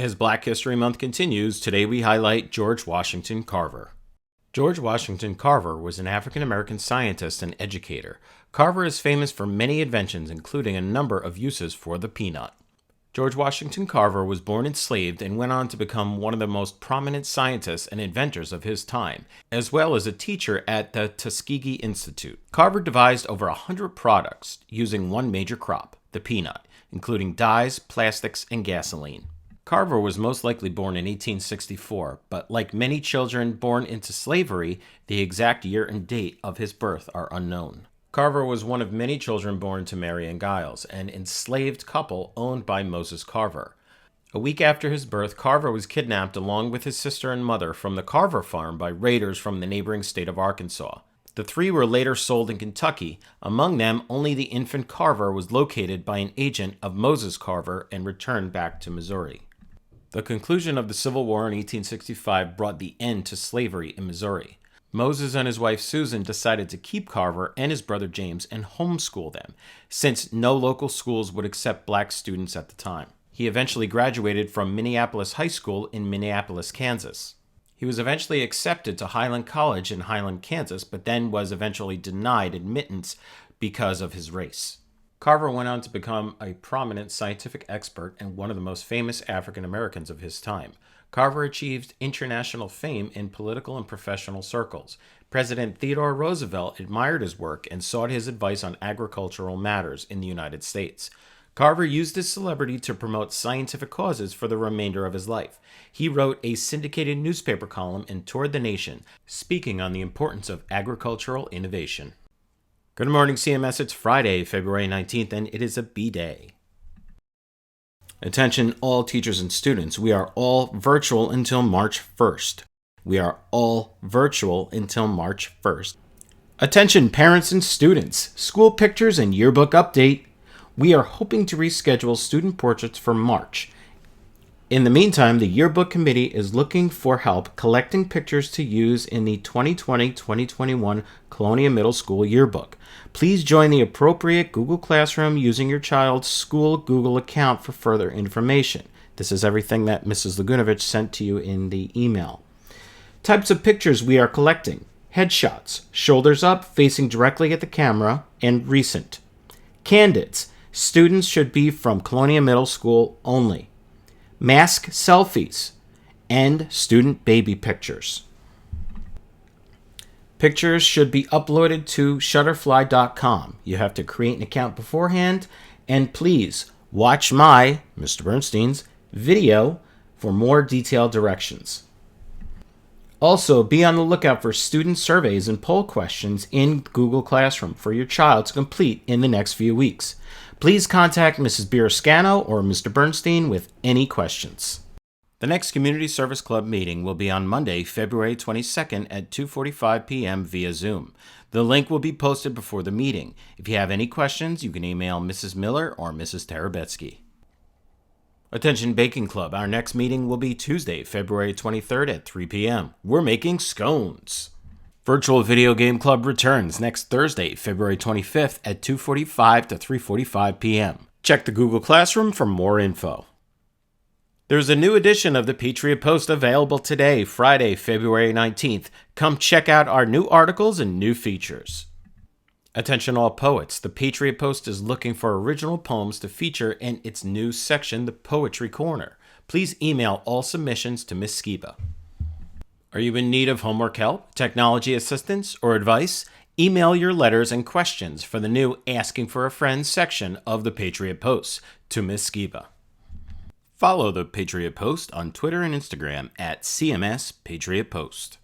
As Black History Month continues, today we highlight George Washington Carver. George Washington Carver was an African-American scientist and educator. Carver is famous for many inventions, including a number of uses for the peanut. George Washington Carver was born enslaved and went on to become one of the most prominent scientists and inventors of his time, as well as a teacher at the Tuskegee Institute. Carver devised over 100 products using one major crop, the peanut, including dyes, plastics, and gasoline. Carver was most likely born in 1864, but like many children born into slavery, the exact year and date of his birth are unknown. Carver was one of many children born to Mary and Giles, an enslaved couple owned by Moses Carver. A week after his birth, Carver was kidnapped along with his sister and mother from the Carver farm by raiders from the neighboring state of Arkansas. The three were later sold in Kentucky. Among them, only the infant Carver was located by an agent of Moses Carver and returned back to Missouri. The conclusion of the Civil War in 1865 brought the end to slavery in Missouri. Moses and his wife Susan decided to keep Carver and his brother James and homeschool them, since no local schools would accept black students at the time. He eventually graduated from Minneapolis High School in Minneapolis, Kansas. He was eventually accepted to Highland College in Highland, Kansas, but then was eventually denied admittance because of his race. Carver went on to become a prominent scientific expert and one of the most famous African Americans of his time. Carver achieved international fame in political and professional circles. President Theodore Roosevelt admired his work and sought his advice on agricultural matters in the United States. Carver used his celebrity to promote scientific causes for the remainder of his life. He wrote a syndicated newspaper column and toured the nation, speaking on the importance of agricultural innovation. Good morning, CMS. It's Friday, February 19th, and it is a B-Day. Attention all teachers and students. We are all virtual until March 1st. We are all virtual until March 1st. Attention parents and students. School pictures and yearbook update. We are hoping to reschedule student portraits for March. In the meantime, the yearbook committee is looking for help collecting pictures to use in the 2020-2021 Colonia Middle School yearbook. Please join the appropriate Google Classroom using your child's school Google account for further information. This is everything that Mrs. Lagunovich sent to you in the email. Types of pictures we are collecting: headshots, shoulders up, facing directly at the camera, and recent. Candids, students should be from Colonia Middle School only. Mask selfies, and student baby pictures. Pictures should be uploaded to Shutterfly.com. You have to create an account beforehand, and please watch my, Mr. Bernstein's, video for more detailed directions. Also, be on the lookout for student surveys and poll questions in Google Classroom for your child to complete in the next few weeks. Please contact Mrs. Birascano or Mr. Bernstein with any questions. The next Community Service Club meeting will be on Monday, February 22nd at 2:45 p.m. via Zoom. The link will be posted before the meeting. If you have any questions, you can email Mrs. Miller or Mrs. Tarabetsky. Attention Baking Club, our next meeting will be Tuesday, February 23rd at 3 p.m. We're making scones. Virtual Video Game Club returns next Thursday, February 25th at 2:45 to 3:45 p.m. Check the Google Classroom for more info. There's a new edition of the Patriot Post available today, Friday, February 19th. Come check out our new articles and new features. Attention all poets. The Patriot Post is looking for original poems to feature in its new section, the Poetry Corner. Please email all submissions to Ms. Skiba. Are you in need of homework help, technology assistance, or advice? Email your letters and questions for the new Asking for a Friend section of the Patriot Post to Ms. Skiba. Follow the Patriot Post on Twitter and Instagram at CMS Patriot Post.